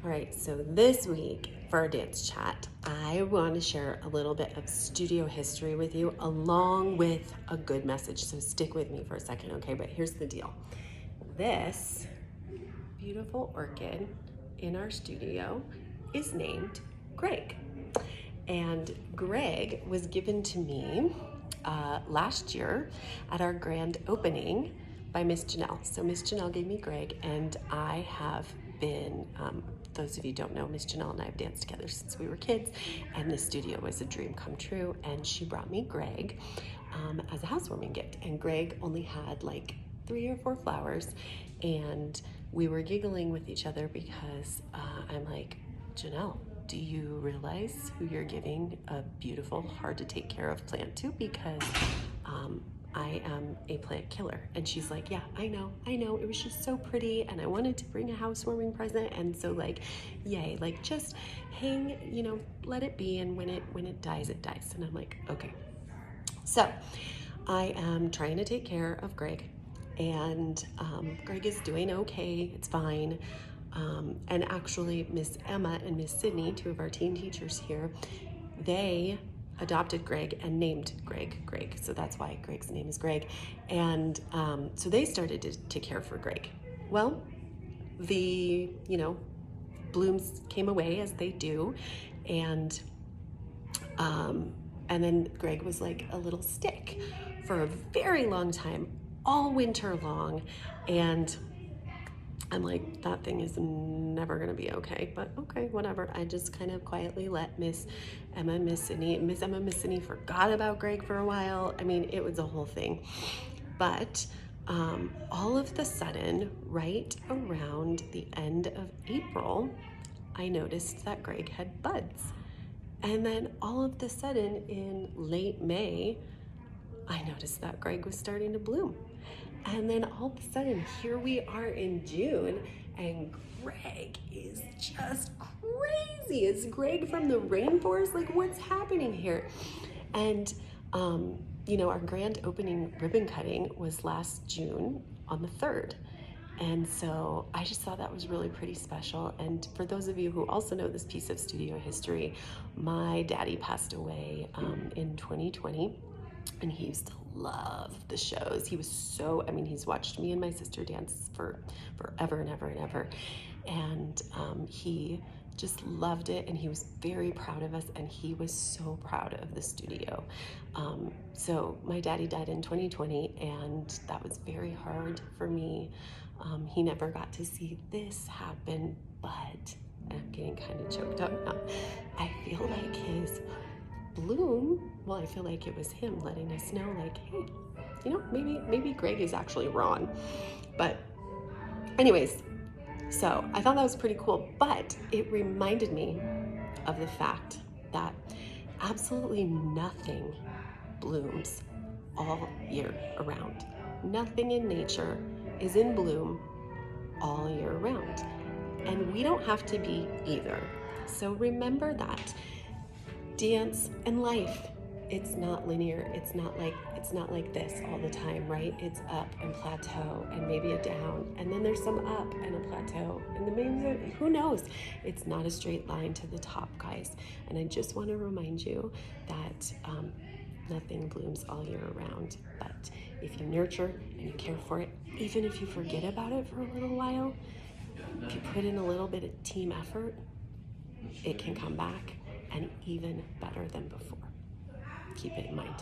All right, so this week for our dance chat, I want to share a little bit of studio history with you along with a good message. So stick with me for a second, okay? But here's the deal. This beautiful orchid in our studio is named Gregg. And Gregg was given to me last year at our grand opening by Miss Janelle. So Miss Janelle gave me Gregg, and I have been, those of you who don't know, Miss Janelle and I have danced together since we were kids, and the studio was a dream come true, and she brought me Gregg as a housewarming gift. And Gregg only had like 3 or 4 flowers, and we were giggling with each other because I'm like, Janelle, do you realize who you're giving a beautiful, hard to take care of plant to? Because I am a plant killer. And she's like, yeah, I know. It was just so pretty, and I wanted to bring a housewarming present, and so like, yay, like just hang, let it be, and when it dies, it dies. And I'm like, okay. So I am trying to take care of Gregg, and Gregg is doing okay. It's fine. And actually, Miss Emma and Miss Sydney, 2 of our teen teachers here, they adopted Gregg and named Gregg. So that's why Gregg's name is Gregg. And so they started to care for Gregg. Well, the, blooms came away as they do. And then Gregg was like a little stick for a very long time, all winter long. And I'm like, that thing is never gonna be okay, but okay, whatever. I just kind of quietly let Miss Emma and Miss Sydney forgot about Gregg for a while. I mean, it was a whole thing. But all of the sudden, right around the end of April, I noticed that Gregg had buds. And then all of the sudden in late May, I noticed that Gregg was starting to bloom. And then all of a sudden, here we are in June, and Gregg is just crazy. Is Gregg from the rainforest? Like, what's happening here? And, our grand opening ribbon cutting was last June on the 3rd. And so I just thought that was really pretty special. And for those of you who also know this piece of studio history, my daddy passed away in 2020. And he used to love the shows. He was he's watched me and my sister dance for forever and ever and ever. And he just loved it, and he was very proud of us, and he was so proud of the studio. So my daddy died in 2020, and that was very hard for me. He never got to see this happen, but I'm getting kind of choked up now. I feel like his bloom, well, I feel like it was him letting us know, like, hey, maybe Gregg is actually wrong. But anyways, so I thought that was pretty cool, but it reminded me of the fact that absolutely nothing blooms all year around. Nothing in nature is in bloom all year round, and we don't have to be either. So remember that. Dance and life, it's not linear. It's not like this all the time, right? It's up and plateau and maybe a down, and then there's some up and a plateau, and then maybe who knows? It's not a straight line to the top, guys. And I just want to remind you that nothing blooms all year round, but if you nurture and you care for it, even if you forget about it for a little while, if you put in a little bit of team effort, it can come back and even better than before. Keep it in mind.